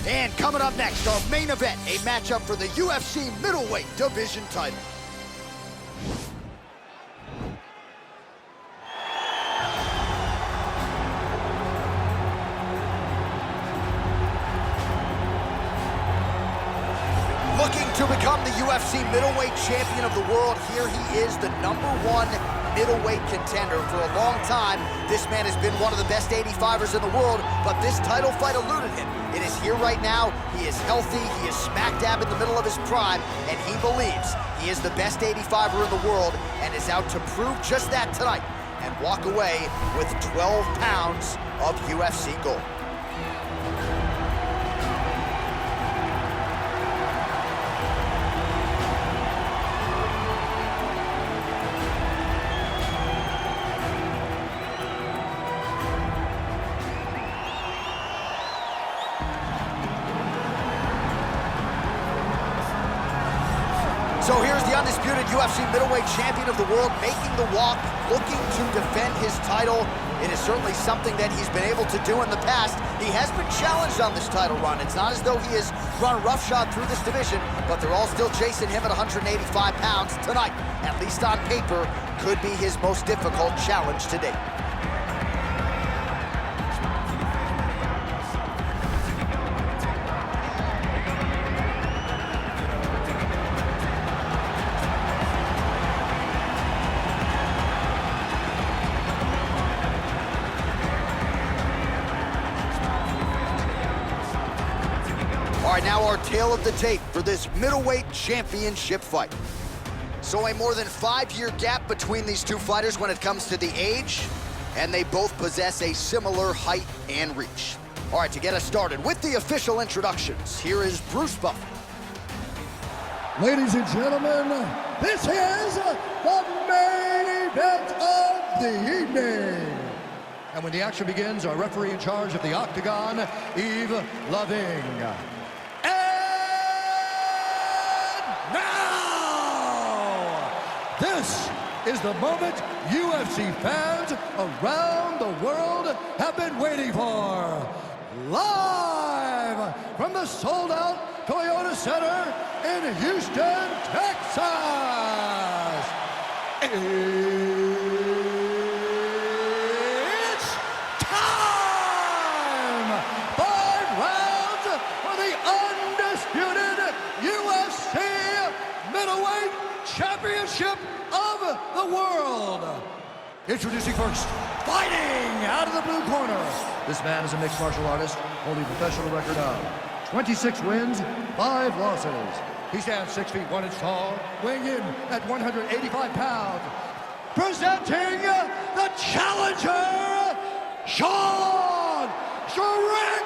And coming up next, our main event, a matchup for the UFC middleweight division title. Looking to become the UFC middleweight champion of the world, here he is, the #1 middleweight contender. For a long time, this man has been one of the best 85ers in the world, but this title fight eluded him. It is here right now. He is healthy. He is smack dab in the middle of his prime, and he believes he is the best 85er in the world and is out to prove just that tonight and walk away with 12 pounds of UFC gold. So here's the undisputed UFC middleweight champion of the world making the walk, looking to defend his title. It is certainly something that he's been able to do in the past. He has been challenged on this title run. It's not as though he has run roughshod through this division, but they're all still chasing him at 185 pounds tonight. At least on paper, could be his most difficult challenge to date. All right, now our tale of the tape for this middleweight championship fight. So a more than 5-year gap between these two fighters when it comes to the age, and they both possess a similar height and reach. All right, to get us started with the official introductions, here is Bruce Buffer. Ladies and gentlemen, this is the main event of the evening. And when the action begins, our referee in charge of the Octagon, Yves Loving. Now, this is the moment UFC fans around the world have been waiting for. Live from the sold-out Toyota Center in Houston, Texas. It's time! 5 rounds for the undisputed UFC middleweight championship of the world. Introducing first, fighting out of the blue corner. This man is a mixed martial artist, holding a professional record of 26 wins, 5 losses. He stands 6 feet 1 inch tall, weighing in at 185 pounds. Presenting the challenger, Sean Strickland.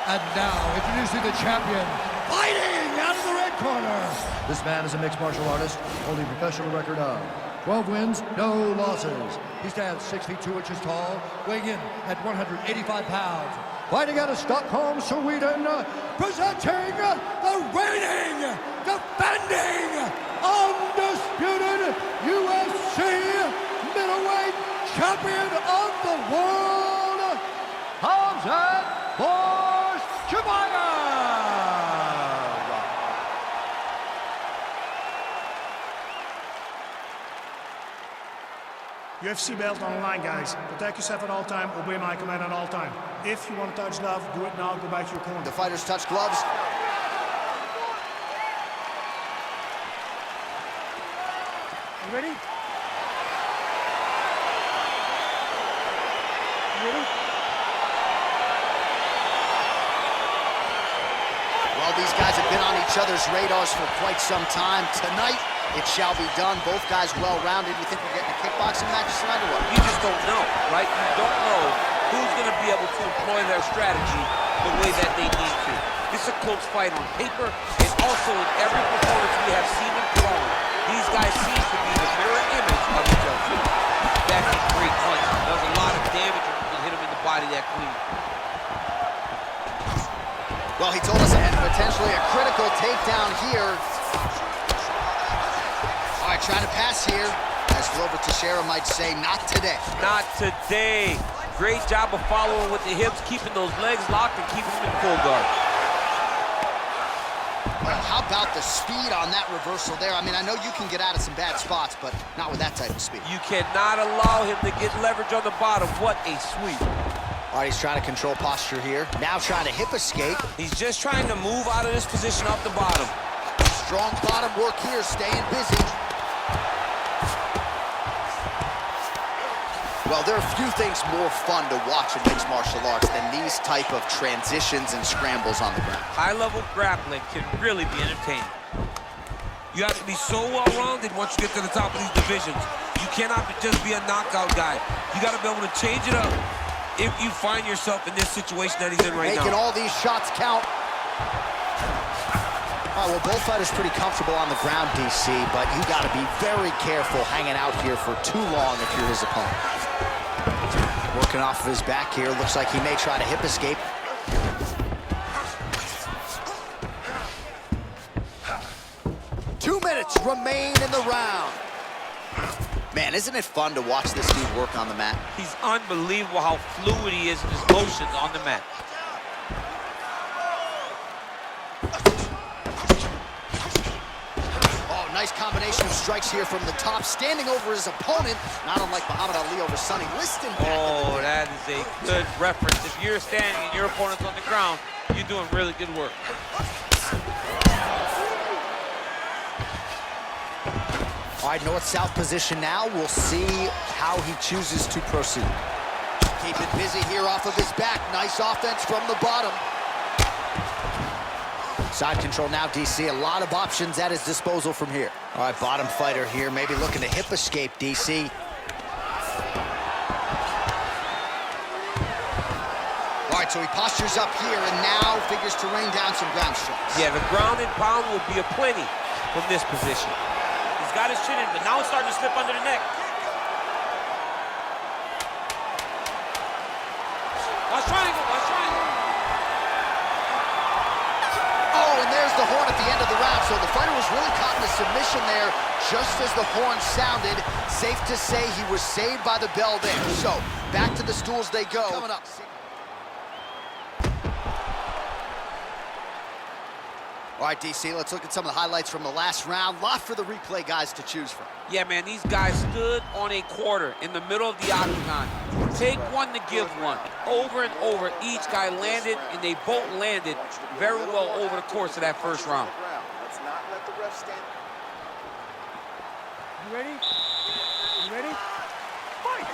And now, introducing the champion, fighting out of the red corner. This man is a mixed martial artist, holding a professional record of 12 wins, no losses. He stands 6 feet 2 inches tall, weighing in at 185 pounds. Fighting out of Stockholm, Sweden, presenting the reigning, defending, undisputed UFC middleweight champion of the world, Khamzat Chimaev. UFC belt on the line, guys. Protect yourself at all time, obey my command at all time. If you want to touch glove, do it now, go back to your corner. The fighters touch gloves. You ready? You ready? Well, these guys have been on each other's radars for quite some time. Tonight, it shall be done. Both guys well-rounded. You think we're getting a kickboxing match tonight or what? You just don't know, right? You don't know who's going to be able to employ their strategy the way that they need to. This is a close fight on paper, and also in every performance we have seen them throw. These guys seem to be the mirror image of each other. That's a great punch. Does a lot of damage when you can hit him in the body that clean. Well, he told us potentially a critical takedown here. All right, trying to pass here. As Glover Teixeira might say, not today. Not today. great job of following with the hips, keeping those legs locked and keeping them in full guard. Well, how about the speed on that reversal there? I mean, I know you can get out of some bad spots, but not with that type of speed. You cannot allow him to get leverage on the bottom. What a sweep. All right, he's trying to control posture here. Now trying to hip escape. He's just trying to move out of this position off the bottom. Strong bottom work here, staying busy. Well, there are a few things more fun to watch in mixed martial arts than these type of transitions and scrambles on the ground. High-level grappling can really be entertaining. You have to be so well-rounded once you get to the top of these divisions. You cannot just be a knockout guy. You got to be able to change it up if you find yourself in this situation that he's in right now. Making all these shots count. All right, well, both fighters pretty comfortable on the ground, DC, but you got to be very careful hanging out here for too long if you're his opponent. Working off of his back here. Looks like he may try to hip escape. Two minutes remain in the round. Man, isn't it fun to watch this dude work on the mat? He's unbelievable how fluid he is in his motions on the mat. Nice combination of strikes here from the top, standing over his opponent, not unlike Muhammad Ali over Sonny Liston. Oh, that is a good reference. If you're standing and your opponent's on the ground, you're doing really good work. All right, north-south position now. We'll see how he chooses to proceed. Keep it busy here off of his back. Nice offense from the bottom. Side control now, DC. A lot of options at his disposal from here. All right, bottom fighter here, maybe looking to hip escape, DC. All right, so he postures up here and now figures to rain down some ground strikes. Yeah, the ground and pound will be aplenty from this position. He's got his chin in, but now it's starting to slip under the neck. Watch triangle, watch triangle. And there's the horn at the end of the round. So the fighter was really caught in a submission there just as the horn sounded. Safe to say he was saved by the bell there. So back to the stools they go. Coming up. All right, DC, let's look at some of the highlights from the last round. Lot for the replay guys to choose from. Yeah, man, these guys stood on a quarter in the middle of the octagon. Take one to give one. Over and over, each guy landed, and they both landed very well over the course of that first round. Let's not let the ref stand. You ready? You ready? Fight!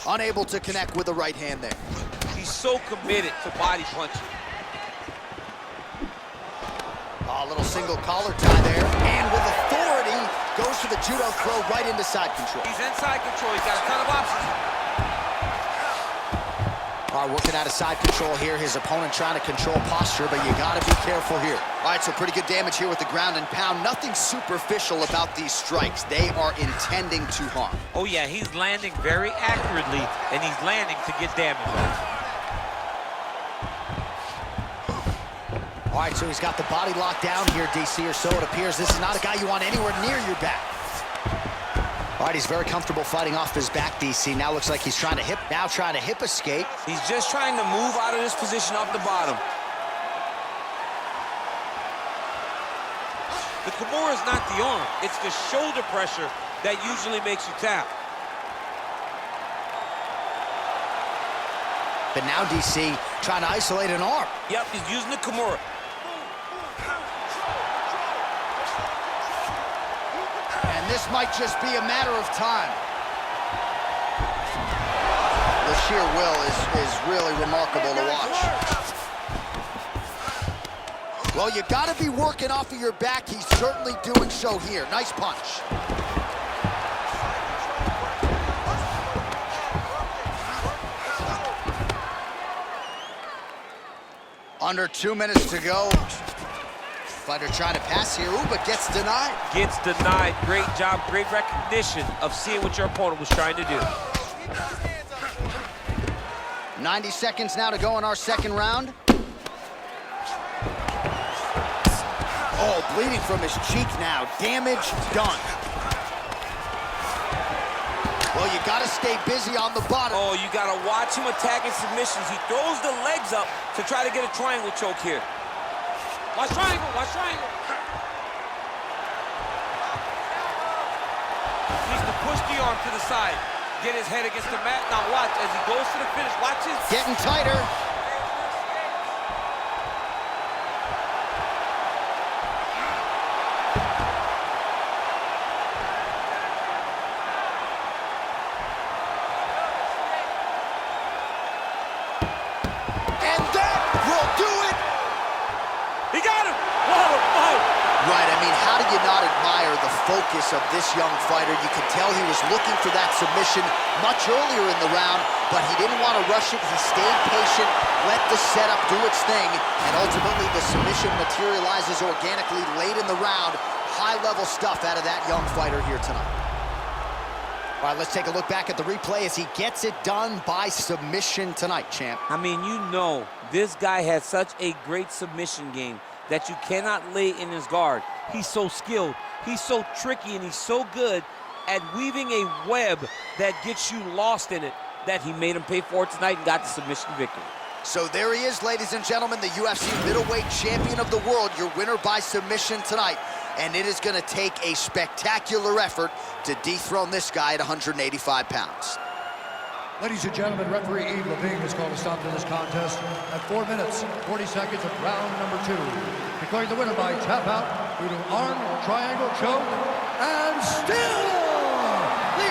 Unable to connect with the right hand there. He's so committed to body punching. A little single collar tie there. And with authority, goes for the judo throw right into side control. He's inside control. He's got a ton of options. All right, working out of side control here. His opponent trying to control posture, but you got to be careful here. All right, so pretty good damage here with the ground and pound. Nothing superficial about these strikes. They are intending to harm. Oh, yeah, he's landing very accurately, and he's landing to get damage on. All right, so he's got the body locked down here, DC, or so it appears. This is not a guy you want anywhere near your back. All right, he's very comfortable fighting off his back, DC. Now looks like he's trying to hip escape. He's just trying to move out of this position off the bottom. The Kimura is not the arm. It's the shoulder pressure that usually makes you tap. But now DC trying to isolate an arm. Yep, he's using the Kimura. And this might just be a matter of time. The sheer will is really remarkable to watch. Well, you got to be working off of your back. He's certainly doing so here. Nice punch. Under 2 minutes to go. Fighter trying to pass here, ooh, but gets denied. Gets denied. Great job, great recognition of seeing what your opponent was trying to do. Keep those hands up for him. 90 seconds now to go in our second round. Oh, bleeding from his cheek now. Damage done. Well, you gotta stay busy on the bottom. Oh, you gotta watch him attacking submissions. He throws the legs up to try to get a triangle choke here. Watch triangle, watch triangle. Needs to push the arm to the side. Get his head against the mat. Now watch, as he goes to the finish, watch his... Getting tighter. And that will do it. He got him! What a fight! Right, I mean, how do you not admire the focus of this young fighter? You can tell he was looking for that submission much earlier in the round, but he didn't want to rush it. He stayed patient, let the setup do its thing, and ultimately the submission materializes organically late in the round. High-level stuff out of that young fighter here tonight. All right, let's take a look back at the replay as he gets it done by submission tonight, champ. I mean, you know, this guy has such a great submission game that you cannot lay in his guard. He's so skilled, he's so tricky, and he's so good at weaving a web that gets you lost in it that he made him pay for it tonight and got the submission victory. So there he is, ladies and gentlemen, the UFC middleweight champion of the world, your winner by submission tonight. And it is going to take a spectacular effort to dethrone this guy at 185 pounds. Ladies and gentlemen, referee Yves Levine has called a stop to this contest at 4 minutes, 40 seconds of round number 2. Declaring the winner by tap out due to arm triangle choke, and still the